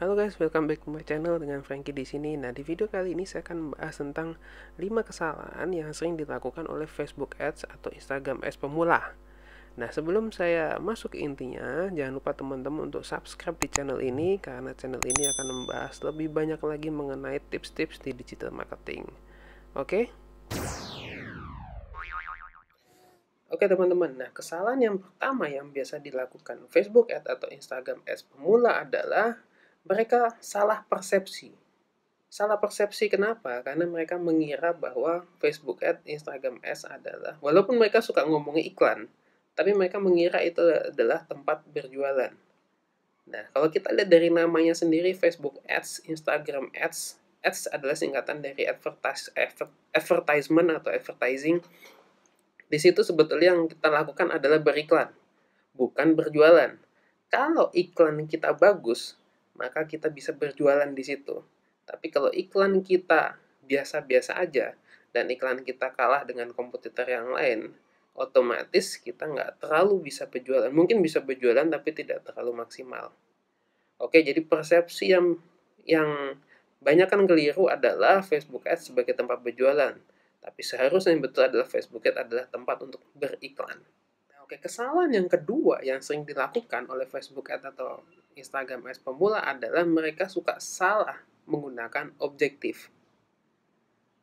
Halo guys, welcome back to my channel dengan Frankie di sini. Nah, di video kali ini saya akan membahas tentang 5 kesalahan yang sering dilakukan oleh Facebook Ads atau Instagram Ads pemula. Nah, sebelum saya masuk ke intinya, jangan lupa teman-teman untuk subscribe di channel ini karena channel ini akan membahas lebih banyak lagi mengenai tips-tips di digital marketing. Oke? Oke teman-teman, nah kesalahan yang pertama yang biasa dilakukan Facebook Ads atau Instagram Ads pemula adalah mereka salah persepsi. Salah persepsi kenapa? Karena mereka mengira bahwa Facebook Ads, Instagram Ads adalah, walaupun mereka suka ngomongin iklan, tapi mereka mengira itu adalah tempat berjualan. Nah, kalau kita lihat dari namanya sendiri, Facebook Ads, Instagram Ads, Ads adalah singkatan dari advertisement atau advertising. Di situ sebetulnya yang kita lakukan adalah beriklan, bukan berjualan. Kalau iklan kita bagus, maka kita bisa berjualan di situ. Tapi kalau iklan kita biasa-biasa aja, dan iklan kita kalah dengan kompetitor yang lain, otomatis kita nggak terlalu bisa berjualan. Mungkin bisa berjualan, tapi tidak terlalu maksimal. Oke, jadi persepsi yang banyak kan keliru adalah Facebook Ads sebagai tempat berjualan. Tapi seharusnya yang betul adalah Facebook Ads adalah tempat untuk beriklan. Oke, kesalahan yang kedua yang sering dilakukan oleh Facebook Ads atau Instagram Ads pemula adalah mereka suka salah menggunakan objektif.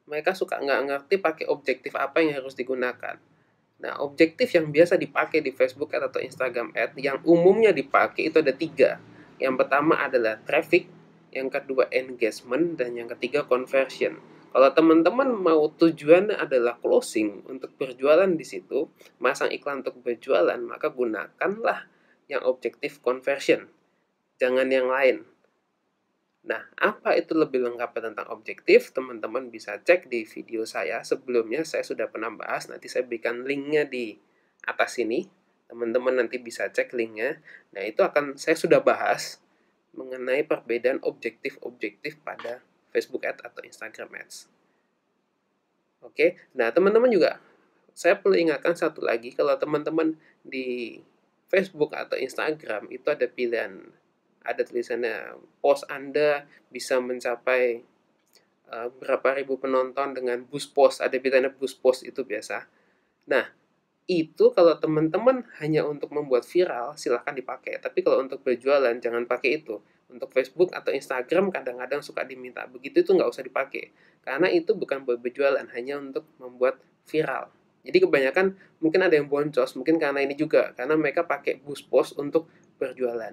Mereka suka nggak ngerti pakai objektif apa yang harus digunakan. Nah, objektif yang biasa dipakai di Facebook Ads atau Instagram Ads yang umumnya dipakai itu ada 3. Yang pertama adalah traffic, yang kedua engagement, dan yang ketiga conversion. Kalau teman-teman mau tujuannya adalah closing untuk berjualan di situ, masang iklan untuk berjualan, maka gunakanlah yang objektif conversion. Jangan yang lain. Nah, apa itu lebih lengkap tentang objektif? Teman-teman bisa cek di video saya. Sebelumnya saya sudah pernah bahas, nanti saya berikan linknya di atas sini. Teman-teman nanti bisa cek linknya. Nah, itu akan saya sudah bahas mengenai perbedaan objektif-objektif pada Facebook Ads atau Instagram Ads. Oke, nah teman-teman juga, saya perlu ingatkan satu lagi, kalau teman-teman di Facebook atau Instagram itu ada pilihan, ada tulisannya post Anda bisa mencapai berapa ribu penonton dengan boost post, ada pilihannya boost post itu biasa. Nah, itu kalau teman-teman hanya untuk membuat viral, silahkan dipakai. Tapi kalau untuk berjualan, jangan pakai itu. Untuk Facebook atau Instagram kadang-kadang suka diminta. Begitu itu nggak usah dipakai. Karena itu bukan buat berjualan, hanya untuk membuat viral. Jadi kebanyakan mungkin ada yang boncos, mungkin karena ini juga. Karena mereka pakai boost post untuk berjualan.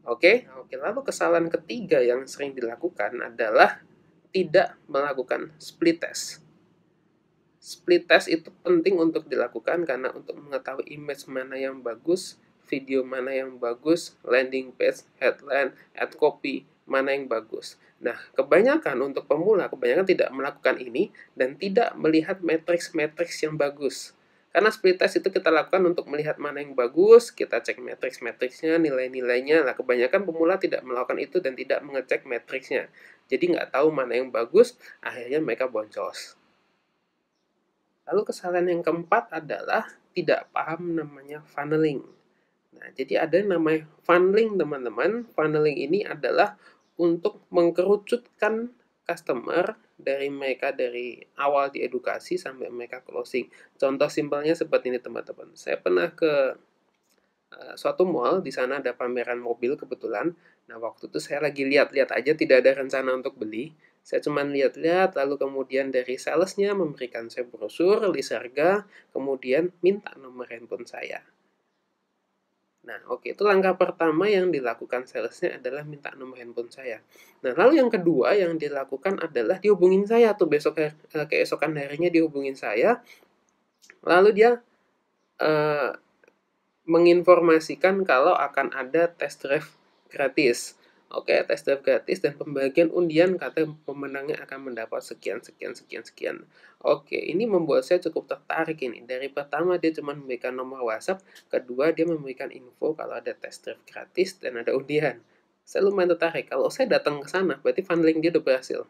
Oke, lalu kesalahan ketiga yang sering dilakukan adalah tidak melakukan split test. Split test itu penting untuk dilakukan karena untuk mengetahui image mana yang bagus, video mana yang bagus, landing page, headline, ad copy, mana yang bagus. Nah, kebanyakan untuk pemula, kebanyakan tidak melakukan ini dan tidak melihat matriks-matriks yang bagus. Karena split test itu kita lakukan untuk melihat mana yang bagus, kita cek matriks-matriksnya, nilai-nilainya. Nah, kebanyakan pemula tidak melakukan itu dan tidak mengecek matriksnya. Jadi nggak tahu mana yang bagus, akhirnya mereka boncos. Lalu kesalahan yang keempat adalah tidak paham namanya funneling. Nah, jadi ada yang namanya funneling, teman-teman. Funneling ini adalah untuk mengkerucutkan customer dari mereka dari awal diedukasi sampai mereka closing. Contoh simpelnya seperti ini, teman-teman. Saya pernah ke suatu mall, di sana ada pameran mobil kebetulan. Nah, waktu itu saya lagi lihat-lihat aja, tidak ada rencana untuk beli. Saya cuma lihat-lihat, lalu kemudian dari salesnya memberikan saya brosur, list harga, kemudian minta nomor handphone saya. Nah, oke, itu langkah pertama yang dilakukan salesnya adalah minta nomor handphone saya. Nah, lalu yang kedua yang dilakukan adalah dihubungin saya tuh keesokan harinya dihubungin saya, lalu dia menginformasikan kalau akan ada test drive gratis. Oke, test drive gratis dan pembagian undian katanya pemenangnya akan mendapat sekian. Oke, ini membuat saya cukup tertarik ini. Dari pertama dia cuma memberikan nomor WhatsApp, kedua dia memberikan info kalau ada test drive gratis dan ada undian. Saya lumayan tertarik. Kalau saya datang ke sana, berarti funneling dia udah berhasil.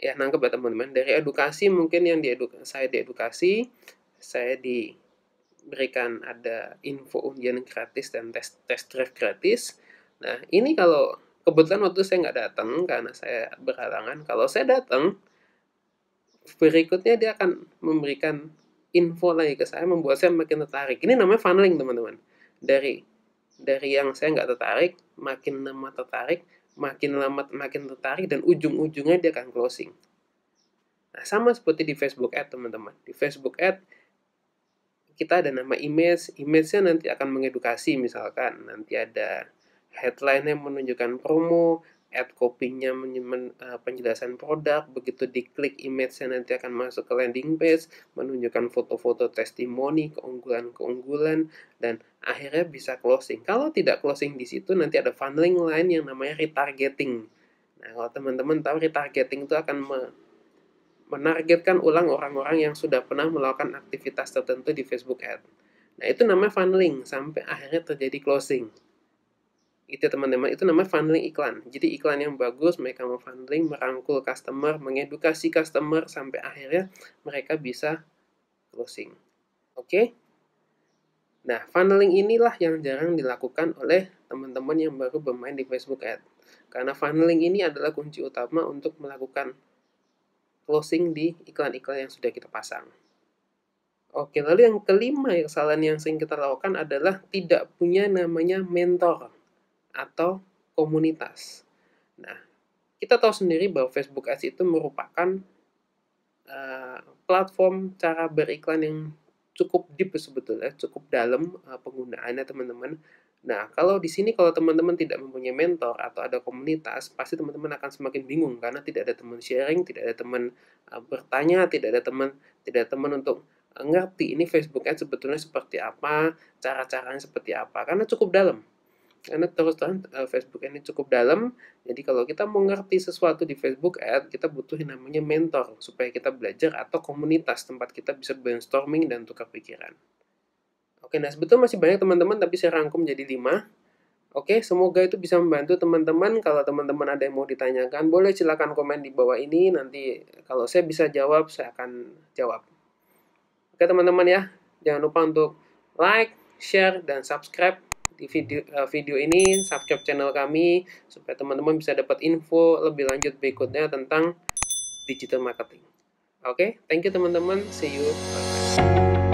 Ya, nangkep ya teman-teman. Dari edukasi mungkin yang saya diedukasi, saya diberikan ada info undian gratis dan test drive gratis. Nah, ini kalau kebetulan waktu saya nggak datang karena saya berhalangan. Kalau saya datang, berikutnya dia akan memberikan info lagi ke saya, membuat saya makin tertarik. Ini namanya funneling, teman-teman. Dari yang saya nggak tertarik, makin lama tertarik, makin lama makin tertarik, dan ujung-ujungnya dia akan closing. Nah, sama seperti di Facebook Ad, teman-teman. Di Facebook Ad, kita ada nama image, image-nya nanti akan mengedukasi, misalkan nanti ada headline yang menunjukkan promo, ad copy-nya penjelasan produk, begitu diklik image-nya nanti akan masuk ke landing page, menunjukkan foto-foto testimoni, keunggulan-keunggulan, dan akhirnya bisa closing. Kalau tidak closing di situ, nanti ada funneling lain yang namanya retargeting. Nah, kalau teman-teman tahu, retargeting itu akan menargetkan ulang orang-orang yang sudah pernah melakukan aktivitas tertentu di Facebook Ad. Nah, itu namanya funneling sampai akhirnya terjadi closing. Itu teman-teman, itu namanya funneling iklan. Jadi iklan yang bagus, mereka mau funneling, merangkul customer, mengedukasi customer, sampai akhirnya mereka bisa closing. Oke? Nah, funneling inilah yang jarang dilakukan oleh teman-teman yang baru bermain di Facebook Ad. Karena funneling ini adalah kunci utama untuk melakukan closing di iklan-iklan yang sudah kita pasang. Oke, lalu yang kelima, kesalahan yang sering kita lakukan adalah tidak punya namanya mentor atau komunitas. Nah, kita tahu sendiri bahwa Facebook Ads itu merupakan platform cara beriklan yang cukup deep sebetulnya, cukup dalam penggunaannya, teman-teman. Nah, kalau di sini kalau teman-teman tidak mempunyai mentor atau ada komunitas, pasti teman-teman akan semakin bingung karena tidak ada teman sharing, tidak ada teman bertanya, tidak ada teman untuk ngerti ini Facebook Ads sebetulnya seperti apa, cara-caranya seperti apa, karena cukup dalam. Karena terus terang Facebook ini cukup dalam, jadi kalau kita mau ngerti sesuatu di Facebook Ad, kita butuh yang namanya mentor, supaya kita belajar, atau komunitas tempat kita bisa brainstorming dan tukar pikiran. Oke, nah sebetulnya masih banyak teman-teman, tapi saya rangkum jadi 5. Oke, semoga itu bisa membantu teman-teman. Kalau teman-teman ada yang mau ditanyakan, boleh silakan komen di bawah ini, nanti kalau saya bisa jawab, saya akan jawab. Oke teman-teman ya, jangan lupa untuk like, share, dan subscribe di video ini, subscribe channel kami, supaya teman-teman bisa dapat info lebih lanjut berikutnya tentang digital marketing. Oke, thank you teman-teman, see you. Bye.